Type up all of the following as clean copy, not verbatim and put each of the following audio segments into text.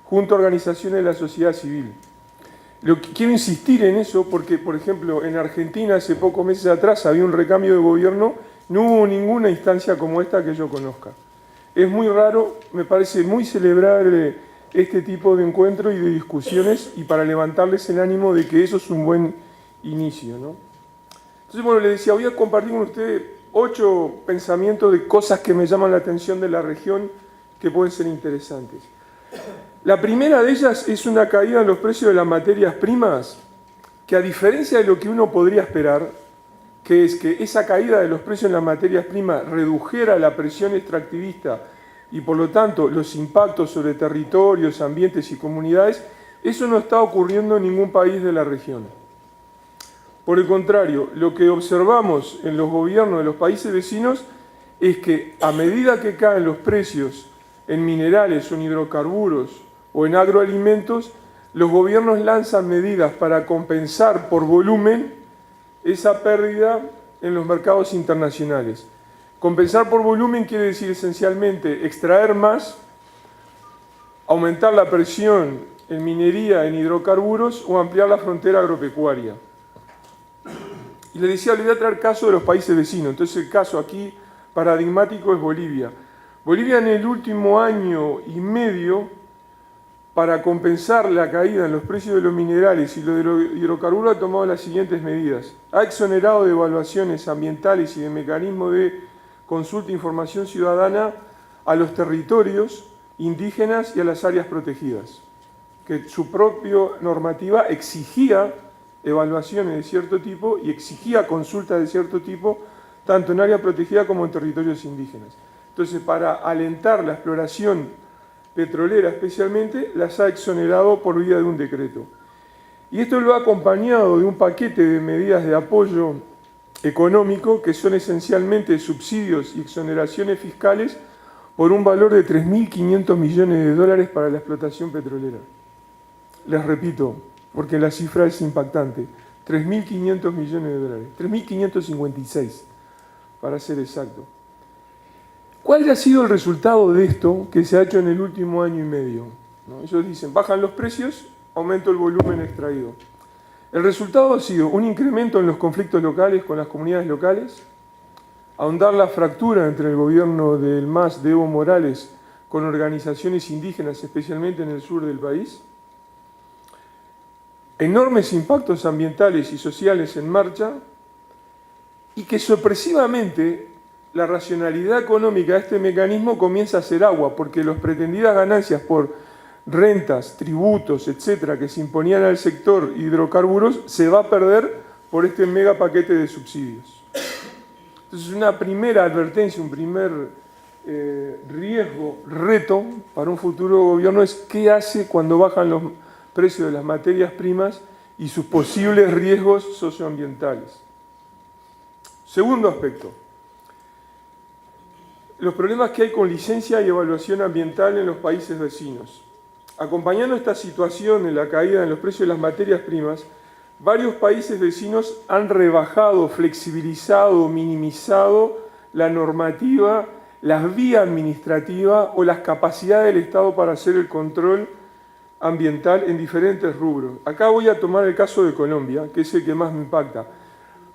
junto a organizaciones de la sociedad civil. Quiero insistir en eso porque, por ejemplo, en Argentina hace pocos meses atrás había un recambio de gobierno, no hubo ninguna instancia como esta que yo conozca. Es muy raro, me parece muy celebrable este tipo de encuentros y de discusiones y para levantarles el ánimo de que eso es un buen inicio, ¿no? Entonces, bueno, les decía, voy a compartir con ustedes 8 pensamientos de cosas que me llaman la atención de la región que pueden ser interesantes. La primera de ellas es una caída en los precios de las materias primas, que a diferencia de lo que uno podría esperar, que es que esa caída de los precios en las materias primas redujera la presión extractivista y por lo tanto los impactos sobre territorios, ambientes y comunidades, eso no está ocurriendo en ningún país de la región. Por el contrario, lo que observamos en los gobiernos de los países vecinos es que a medida que caen los precios en minerales o en hidrocarburos o en agroalimentos, los gobiernos lanzan medidas para compensar por volumen esa pérdida en los mercados internacionales. Compensar por volumen quiere decir esencialmente extraer más, aumentar la presión en minería, en hidrocarburos o ampliar la frontera agropecuaria. Y les decía, les voy a traer caso de los países vecinos. Entonces el caso aquí paradigmático es Bolivia. Bolivia en el último año y medio, para compensar la caída en los precios de los minerales y los de los hidrocarburos, ha tomado las siguientes medidas. Ha exonerado de evaluaciones ambientales y de mecanismos de consulta e información ciudadana a los territorios indígenas y a las áreas protegidas, que su propia normativa exigía evaluaciones de cierto tipo y exigía consultas de cierto tipo, tanto en área protegida como en territorios indígenas. Entonces, para alentar la exploración petrolera especialmente, las ha exonerado por vía de un decreto. Y esto lo ha acompañado de un paquete de medidas de apoyo económico que son esencialmente subsidios y exoneraciones fiscales por un valor de 3.500 millones de dólares para la explotación petrolera. Les repito, porque la cifra es impactante, 3.500 millones de dólares, 3.556 para ser exacto. ¿Cuál ha sido el resultado de esto que se ha hecho en el último año y medio? ¿No? Ellos dicen, bajan los precios, aumenta el volumen extraído. El resultado ha sido un incremento en los conflictos locales con las comunidades locales, ahondar la fractura entre el gobierno del MAS de Evo Morales con organizaciones indígenas, especialmente en el sur del país, enormes impactos ambientales y sociales en marcha, y que sorpresivamente la racionalidad económica de este mecanismo comienza a hacer agua, porque las pretendidas ganancias por rentas, tributos, etcétera, que se imponían al sector hidrocarburos, se va a perder por este mega paquete de subsidios. Entonces, una primera advertencia, un primer riesgo, reto para un futuro gobierno es qué hace cuando bajan los precios de las materias primas y sus posibles riesgos socioambientales. Segundo aspecto, los problemas que hay con licencia y evaluación ambiental en los países vecinos. Acompañando esta situación en la caída en los precios de las materias primas, varios países vecinos han rebajado, flexibilizado, minimizado la normativa, las vías administrativas o las capacidades del Estado para hacer el control ambiental en diferentes rubros. Acá voy a tomar el caso de Colombia, que es el que más me impacta,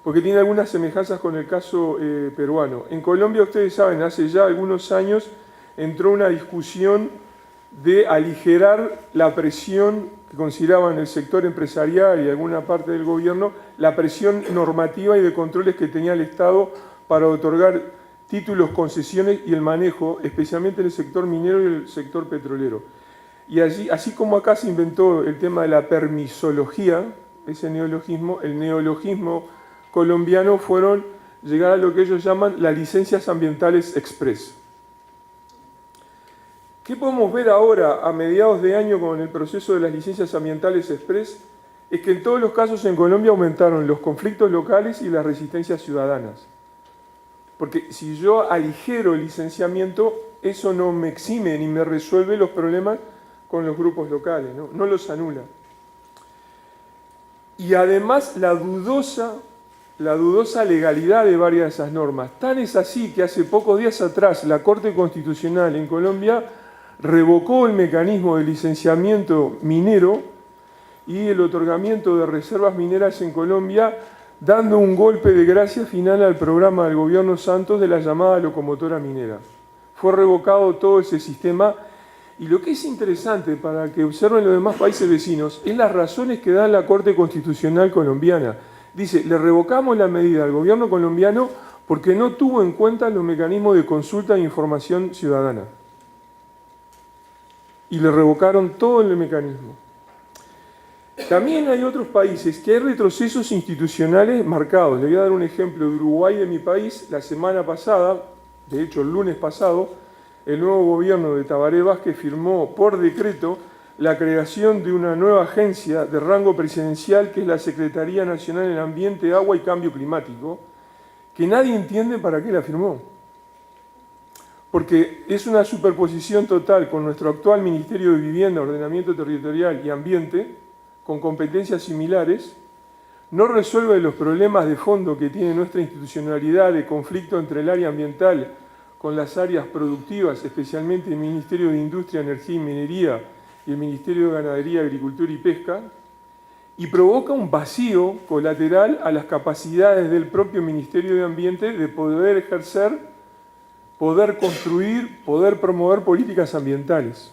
porque tiene algunas semejanzas con el caso peruano. En Colombia, ustedes saben, hace ya algunos años entró una discusión de aligerar la presión que consideraban el sector empresarial y alguna parte del gobierno, la presión normativa y de controles que tenía el Estado para otorgar títulos, concesiones y el manejo, especialmente en el sector minero y el sector petrolero. Y allí, así como acá se inventó el tema de la permisología, ese neologismo, el neologismo colombiano fueron llegar a lo que ellos llaman las licencias ambientales express. ¿Qué podemos ver ahora a mediados de año con el proceso de las licencias ambientales express? Es que en todos los casos en Colombia aumentaron los conflictos locales y las resistencias ciudadanas. Porque si yo aligero el licenciamiento, eso no me exime ni me resuelve los problemas con los grupos locales, no los anula. Y además la dudosa legalidad de varias de esas normas. Tan es así que hace pocos días atrás la Corte Constitucional en Colombia revocó el mecanismo de licenciamiento minero y el otorgamiento de reservas mineras en Colombia, dando un golpe de gracia final al programa del gobierno Santos de la llamada locomotora minera. Fue revocado todo ese sistema, y lo que es interesante para que observen los demás países vecinos es las razones que da la Corte Constitucional colombiana. Dice, le revocamos la medida al gobierno colombiano porque no tuvo en cuenta los mecanismos de consulta e información ciudadana. Y le revocaron todo el mecanismo. También hay otros países que hay retrocesos institucionales marcados. Le voy a dar un ejemplo de Uruguay, de mi país. La semana pasada, de hecho el lunes pasado, el nuevo gobierno de Tabaré Vázquez firmó por decreto la creación de una nueva agencia de rango presidencial, que es la Secretaría Nacional del Ambiente, Agua y Cambio Climático, que nadie entiende para qué la firmó. Porque es una superposición total con nuestro actual Ministerio de Vivienda, Ordenamiento Territorial y Ambiente, con competencias similares, no resuelve los problemas de fondo que tiene nuestra institucionalidad de conflicto entre el área ambiental con las áreas productivas, especialmente el Ministerio de Industria, Energía y Minería y el Ministerio de Ganadería, Agricultura y Pesca, y provoca un vacío colateral a las capacidades del propio Ministerio de Ambiente de poder ejercer, poder construir, poder promover políticas ambientales.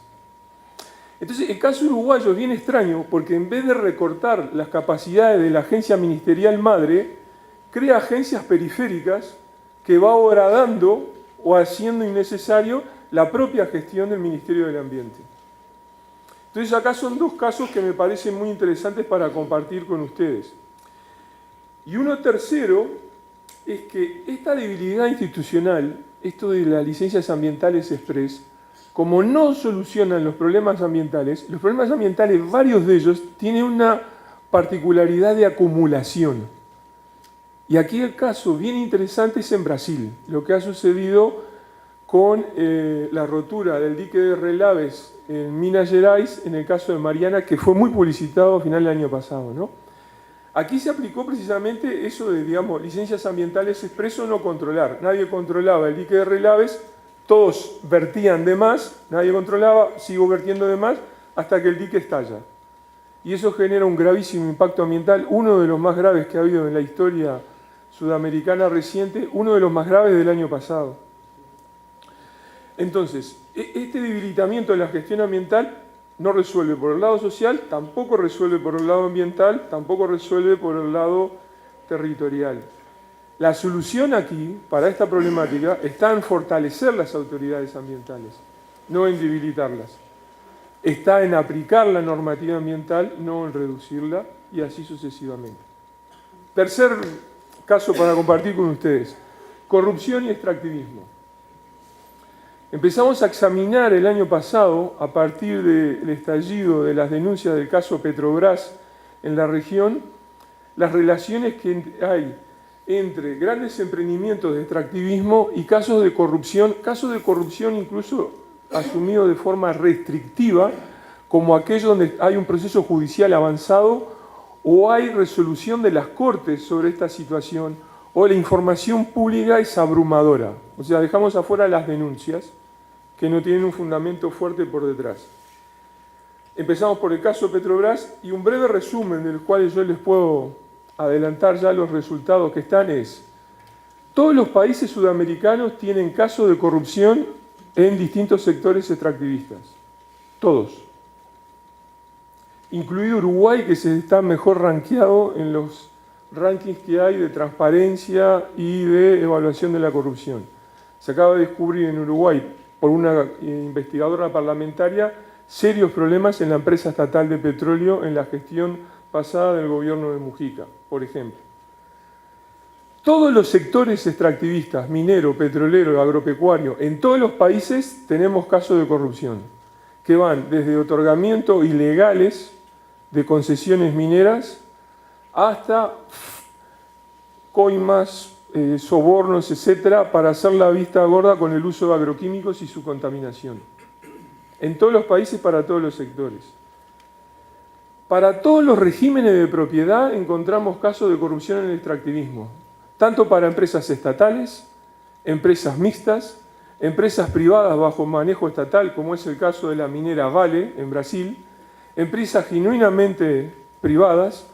Entonces, el caso uruguayo es bien extraño porque en vez de recortar las capacidades de la agencia ministerial madre, crea agencias periféricas que va horadando o haciendo innecesario la propia gestión del Ministerio del Ambiente. Entonces, acá son dos casos que me parecen muy interesantes para compartir con ustedes. Y uno tercero es que esta debilidad institucional, esto de las licencias ambientales express, como no solucionan los problemas ambientales, varios de ellos, tienen una particularidad de acumulación. Y aquí el caso bien interesante es en Brasil, lo que ha sucedido con la rotura del dique de Relaves en Minas Gerais, en el caso de Mariana, que fue muy publicitado a final del año pasado, ¿no? Aquí se aplicó precisamente eso de, digamos, licencias ambientales expreso no controlar. Nadie controlaba el dique de Relaves, todos vertían de más, nadie controlaba, sigo vertiendo de más, hasta que el dique estalla. Y eso genera un gravísimo impacto ambiental, uno de los más graves que ha habido en la historia sudamericana reciente, uno de los más graves del año pasado. Entonces, este debilitamiento de la gestión ambiental no resuelve por el lado social, tampoco resuelve por el lado ambiental, tampoco resuelve por el lado territorial. La solución aquí, para esta problemática, está en fortalecer las autoridades ambientales, no en debilitarlas. Está en aplicar la normativa ambiental, no en reducirla, y así sucesivamente. Tercer caso para compartir con ustedes, corrupción y extractivismo. Empezamos a examinar el año pasado, a partir del estallido de las denuncias del caso Petrobras en la región, las relaciones que hay entre grandes emprendimientos de extractivismo y casos de corrupción incluso asumidos de forma restrictiva, como aquellos donde hay un proceso judicial avanzado o hay resolución de las Cortes sobre esta situación, o la información pública es abrumadora. O sea, dejamos afuera las denuncias que no tienen un fundamento fuerte por detrás. Empezamos por el caso Petrobras y un breve resumen del cual yo les puedo adelantar ya los resultados que están es: todos los países sudamericanos tienen casos de corrupción en distintos sectores extractivistas. Todos. Incluido Uruguay, que se está mejor rankeado en los rankings que hay de transparencia y de evaluación de la corrupción. Se acaba de descubrir en Uruguay, por una investigadora parlamentaria, serios problemas en la empresa estatal de petróleo en la gestión pasada del gobierno de Mujica, por ejemplo. Todos los sectores extractivistas, minero, petrolero, agropecuario, en todos los países tenemos casos de corrupción, que van desde otorgamiento ilegales de concesiones mineras hasta coimas, sobornos, etcétera, para hacer la vista gorda con el uso de agroquímicos y su contaminación. En todos los países, para todos los sectores. Para todos los regímenes de propiedad encontramos casos de corrupción en el extractivismo, tanto para empresas estatales, empresas mixtas, empresas privadas bajo manejo estatal, como es el caso de la minera Vale en Brasil, empresas genuinamente privadas,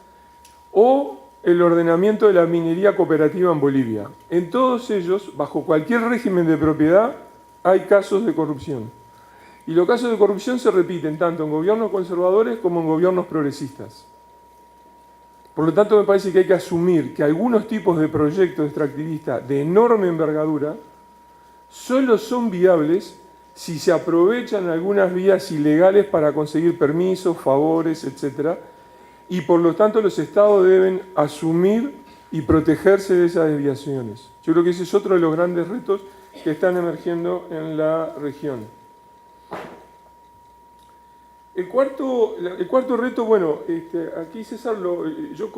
o el ordenamiento de la minería cooperativa en Bolivia. En todos ellos, bajo cualquier régimen de propiedad, hay casos de corrupción. Y los casos de corrupción se repiten tanto en gobiernos conservadores como en gobiernos progresistas. Por lo tanto, me parece que hay que asumir que algunos tipos de proyectos extractivistas de enorme envergadura solo son viables si se aprovechan algunas vías ilegales para conseguir permisos, favores, etc. Y por lo tanto los estados deben asumir y protegerse de esas desviaciones. Yo creo que ese es otro de los grandes retos que están emergiendo en la región. El cuarto reto, bueno, aquí César, yo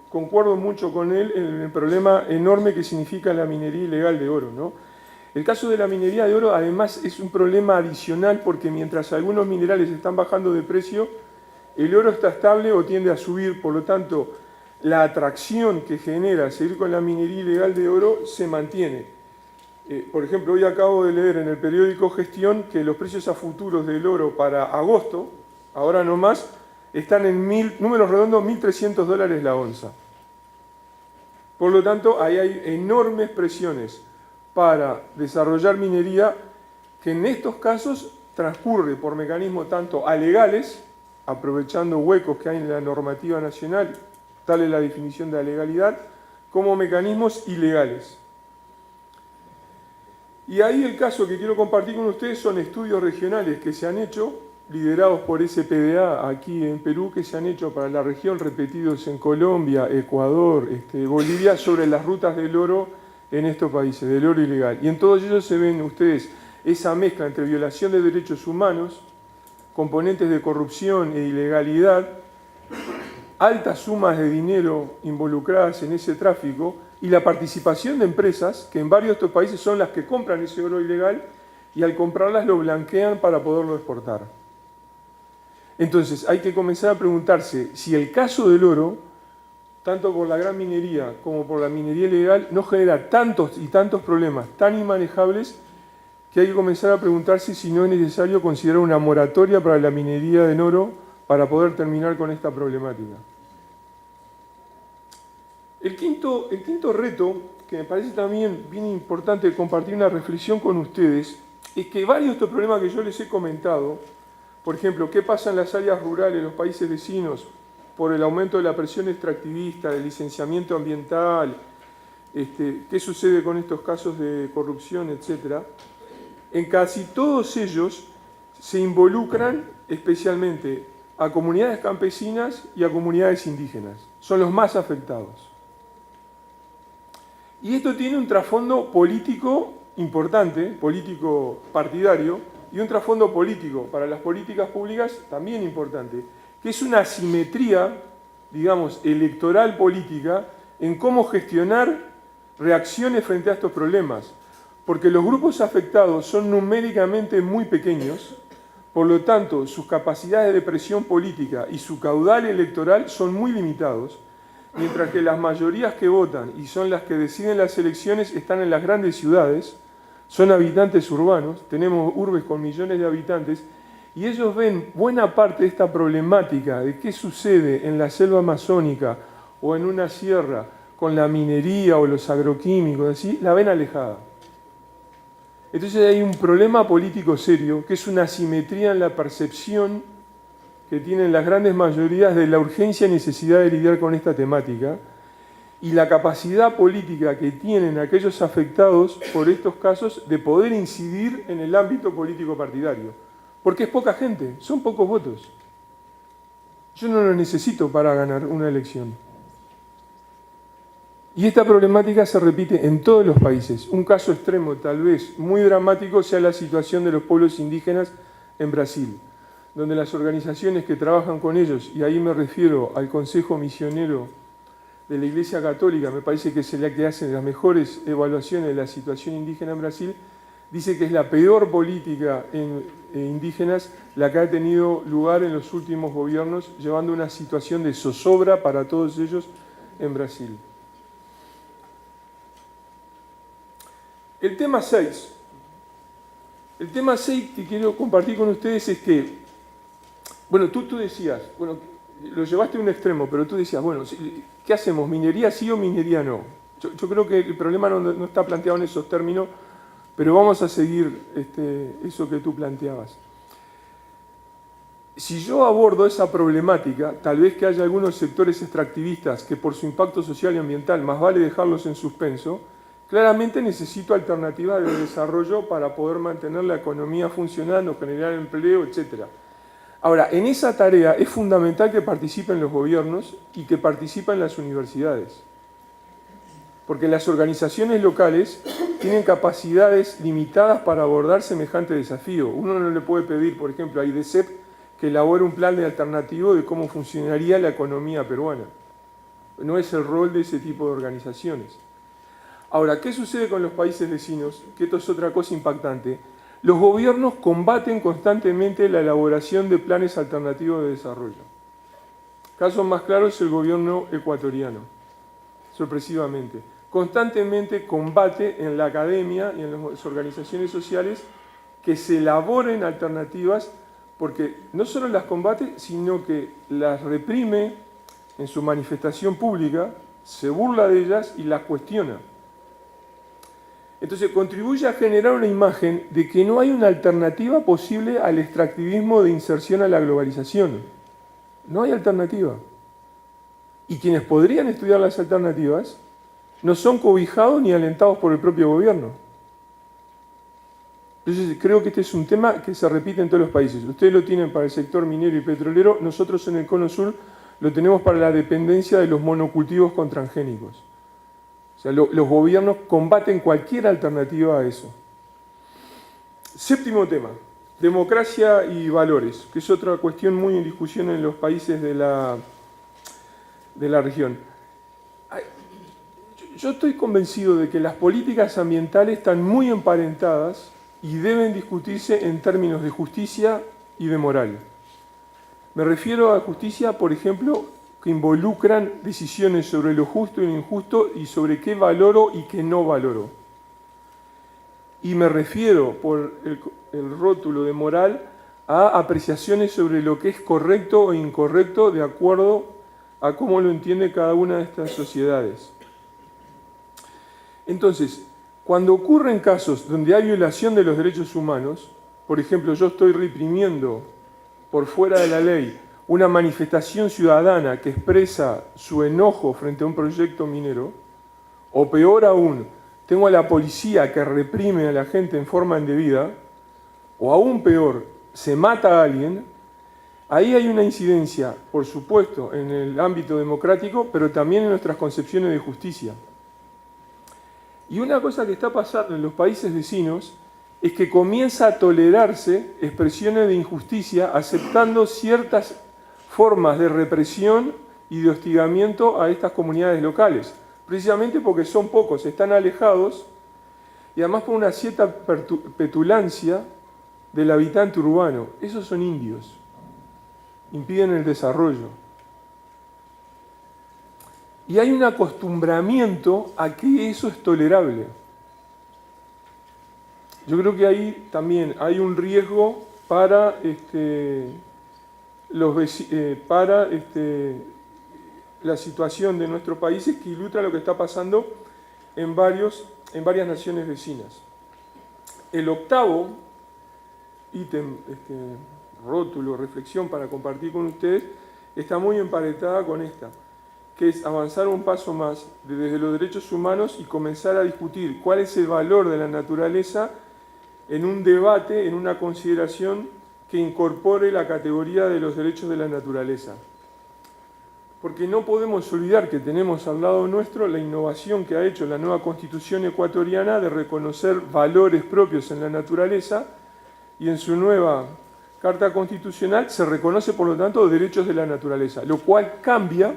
concuerdo mucho con él en el problema enorme que significa la minería ilegal de oro, ¿no? El caso de la minería de oro además es un problema adicional porque mientras algunos minerales están bajando de precio, el oro está estable o tiende a subir, por lo tanto, la atracción que genera seguir con la minería ilegal de oro se mantiene. Por ejemplo, hoy acabo de leer en el periódico Gestión que los precios a futuros del oro para agosto, ahora no más, están en números redondos, $1.300 la onza. Por lo tanto, ahí hay enormes presiones para desarrollar minería que en estos casos transcurre por mecanismos tanto alegales, aprovechando huecos que hay en la normativa nacional, tal es la definición de la legalidad, como mecanismos ilegales. Y ahí el caso que quiero compartir con ustedes son estudios regionales que se han hecho, liderados por SPDA aquí en Perú, que se han hecho para la región, repetidos en Colombia, Ecuador, Bolivia, sobre las rutas del oro en estos países, del oro ilegal. Y en todos ellos se ven ustedes esa mezcla entre violación de derechos humanos, componentes de corrupción e ilegalidad, altas sumas de dinero involucradas en ese tráfico y la participación de empresas que en varios de estos países son las que compran ese oro ilegal y al comprarlas lo blanquean para poderlo exportar. Entonces hay que comenzar a preguntarse si el caso del oro, tanto por la gran minería como por la minería ilegal, no genera tantos y tantos problemas tan inmanejables que hay que comenzar a preguntarse si no es necesario considerar una moratoria para la minería en oro para poder terminar con esta problemática. El quinto reto, que me parece también bien importante compartir una reflexión con ustedes, es que varios de estos problemas que yo les he comentado, por ejemplo, qué pasa en las áreas rurales, en los países vecinos, por el aumento de la presión extractivista, del licenciamiento ambiental, qué sucede con estos casos de corrupción, etc. En casi todos ellos se involucran especialmente a comunidades campesinas y a comunidades indígenas. Son los más afectados. Y esto tiene un trasfondo político importante, político partidario, y un trasfondo político para las políticas públicas también importante, que es una asimetría, digamos, electoral política en cómo gestionar reacciones frente a estos problemas. Porque los grupos afectados son numéricamente muy pequeños, por lo tanto, sus capacidades de presión política y su caudal electoral son muy limitados, mientras que las mayorías que votan y son las que deciden las elecciones están en las grandes ciudades, son habitantes urbanos, tenemos urbes con millones de habitantes, y ellos ven buena parte de esta problemática de qué sucede en la selva amazónica o en una sierra con la minería o los agroquímicos, así, la ven alejada. Entonces hay un problema político serio, que es una asimetría en la percepción que tienen las grandes mayorías de la urgencia y necesidad de lidiar con esta temática y la capacidad política que tienen aquellos afectados por estos casos de poder incidir en el ámbito político partidario. Porque es poca gente, son pocos votos. Yo no lo necesito para ganar una elección. Y esta problemática se repite en todos los países. Un caso extremo, tal vez muy dramático, sea la situación de los pueblos indígenas en Brasil, donde las organizaciones que trabajan con ellos, y ahí me refiero al Consejo Misionero de la Iglesia Católica, me parece que es la que hace las mejores evaluaciones de la situación indígena en Brasil, dice que es la peor política en indígenas la que ha tenido lugar en los últimos gobiernos, llevando una situación de zozobra para todos ellos en Brasil. El tema 6, El tema 6 que quiero compartir con ustedes es que, bueno, tú decías, bueno, lo llevaste a un extremo, pero tú decías, bueno, ¿qué hacemos? ¿Minería sí o minería no? Yo creo que el problema no está planteado en esos términos, pero vamos a seguir eso que tú planteabas. Si yo abordo esa problemática, tal vez que haya algunos sectores extractivistas que por su impacto social y ambiental más vale dejarlos en suspenso, claramente necesito alternativas de desarrollo para poder mantener la economía funcionando, generar empleo, etc. Ahora, en esa tarea es fundamental que participen los gobiernos y que participen las universidades. Porque las organizaciones locales tienen capacidades limitadas para abordar semejante desafío. Uno no le puede pedir, por ejemplo, a IDESEP que elabore un plan de alternativo de cómo funcionaría la economía peruana. No es el rol de ese tipo de organizaciones. Ahora, ¿qué sucede con los países vecinos? Que esto es otra cosa impactante. Los gobiernos combaten constantemente la elaboración de planes alternativos de desarrollo. Caso más claro es el gobierno ecuatoriano, sorpresivamente. Constantemente combate en la academia y en las organizaciones sociales que se elaboren alternativas, porque no solo las combate, sino que las reprime en su manifestación pública, se burla de ellas y las cuestiona. Entonces contribuye a generar una imagen de que no hay una alternativa posible al extractivismo de inserción a la globalización. No hay alternativa. Y quienes podrían estudiar las alternativas no son cobijados ni alentados por el propio gobierno. Entonces creo que este es un tema que se repite en todos los países. Ustedes lo tienen para el sector minero y petrolero, nosotros en el Cono Sur lo tenemos para la dependencia de los monocultivos con transgénicos. O sea, los gobiernos combaten cualquier alternativa a eso. Séptimo tema, democracia y valores, que es otra cuestión muy en discusión en los países de la región. Yo estoy convencido de que las políticas ambientales están muy emparentadas y deben discutirse en términos de justicia y de moral. Me refiero a justicia, por ejemplo, que involucran decisiones sobre lo justo y lo injusto y sobre qué valoro y qué no valoro. Y me refiero, por el rótulo de moral, a apreciaciones sobre lo que es correcto o incorrecto de acuerdo a cómo lo entiende cada una de estas sociedades. Entonces, cuando ocurren casos donde hay violación de los derechos humanos, por ejemplo, yo estoy reprimiendo por fuera de la ley una manifestación ciudadana que expresa su enojo frente a un proyecto minero, o peor aún, tengo a la policía que reprime a la gente en forma indebida, o aún peor, se mata a alguien, ahí hay una incidencia, por supuesto, en el ámbito democrático, pero también en nuestras concepciones de justicia. Y una cosa que está pasando en los países vecinos es que comienza a tolerarse expresiones de injusticia aceptando ciertas formas de represión y de hostigamiento a estas comunidades locales, precisamente porque son pocos, están alejados y además por una cierta petulancia del habitante urbano. Esos son indios, impiden el desarrollo. Y hay un acostumbramiento a que eso es tolerable. Yo creo que ahí también hay un riesgo para, la situación de nuestros países que ilustra lo que está pasando en varias naciones vecinas. El octavo ítem, rótulo, reflexión para compartir con ustedes, está muy emparentada con esta, que es avanzar un paso más desde los derechos humanos y comenzar a discutir cuál es el valor de la naturaleza en un debate, en una consideración que incorpore la categoría de los derechos de la naturaleza. Porque no podemos olvidar que tenemos al lado nuestro la innovación que ha hecho la nueva Constitución ecuatoriana de reconocer valores propios en la naturaleza y en su nueva Carta Constitucional se reconoce, por lo tanto, derechos de la naturaleza, lo cual cambia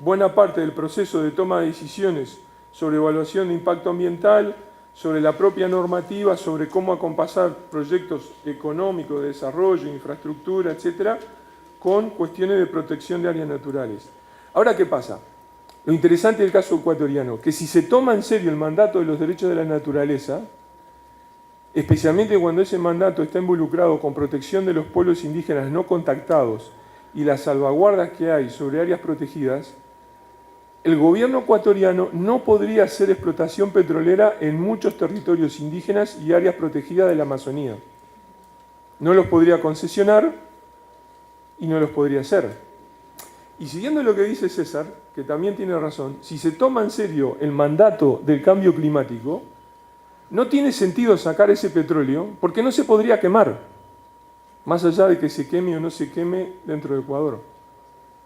buena parte del proceso de toma de decisiones sobre evaluación de impacto ambiental, sobre la propia normativa, sobre cómo acompasar proyectos económicos, de desarrollo, infraestructura, etcétera, con cuestiones de protección de áreas naturales. Ahora, ¿qué pasa? Lo interesante del caso ecuatoriano, que si se toma en serio el mandato de los derechos de la naturaleza, especialmente cuando ese mandato está involucrado con protección de los pueblos indígenas no contactados y las salvaguardas que hay sobre áreas protegidas, el gobierno ecuatoriano no podría hacer explotación petrolera en muchos territorios indígenas y áreas protegidas de la Amazonía. No los podría concesionar y no los podría hacer. Y siguiendo lo que dice César, que también tiene razón, si se toma en serio el mandato del cambio climático, no tiene sentido sacar ese petróleo porque no se podría quemar, más allá de que se queme o no se queme dentro de Ecuador.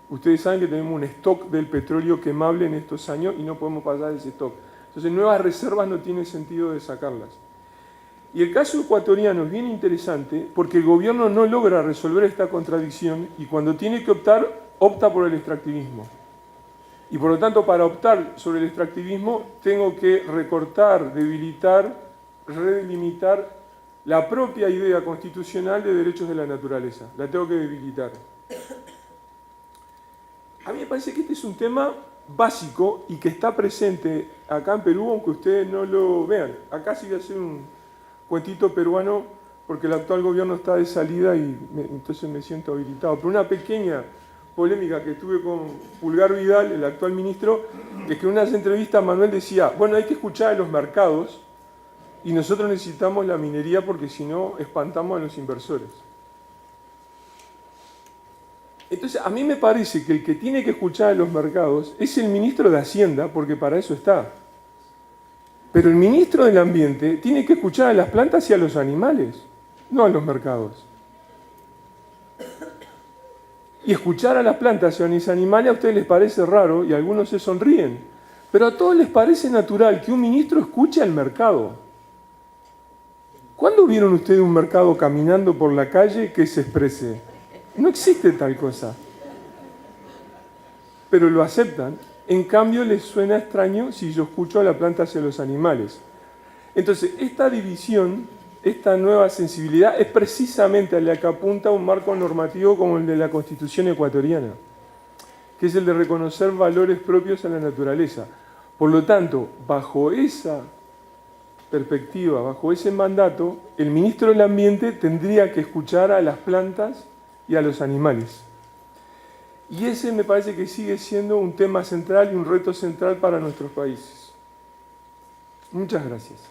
Ustedes saben que tenemos un stock del petróleo quemable en estos años y no podemos pasar ese stock. Entonces, nuevas reservas no tiene sentido de sacarlas. Y el caso ecuatoriano es bien interesante porque el gobierno no logra resolver esta contradicción y cuando tiene que optar, opta por el extractivismo. Y por lo tanto, para optar sobre el extractivismo, tengo que recortar, debilitar, redelimitar la propia idea constitucional de derechos de la naturaleza. La tengo que debilitar. A mí me parece que este es un tema básico y que está presente acá en Perú, aunque ustedes no lo vean. Acá sí voy a hacer un cuentito peruano, porque el actual gobierno está de salida y entonces me siento habilitado. Pero una pequeña polémica que tuve con Pulgar Vidal, el actual ministro, es que en unas entrevistas Manuel decía, bueno, hay que escuchar a los mercados y nosotros necesitamos la minería porque si no espantamos a los inversores. Entonces, a mí me parece que el que tiene que escuchar a los mercados es el ministro de Hacienda, porque para eso está. Pero el ministro del Ambiente tiene que escuchar a las plantas y a los animales, no a los mercados. Y escuchar a las plantas y a los animales a ustedes les parece raro y algunos se sonríen, pero a todos les parece natural que un ministro escuche al mercado. ¿Cuándo vieron ustedes un mercado caminando por la calle que se exprese? No existe tal cosa. Pero lo aceptan. En cambio, les suena extraño si yo escucho a la planta hacia los animales. Entonces, esta división, esta nueva sensibilidad, es precisamente a la que apunta un marco normativo como el de la Constitución ecuatoriana, que es el de reconocer valores propios a la naturaleza. Por lo tanto, bajo esa perspectiva, bajo ese mandato, el ministro del Ambiente tendría que escuchar a las plantas y a los animales. Y ese me parece que sigue siendo un tema central y un reto central para nuestros países. Muchas gracias.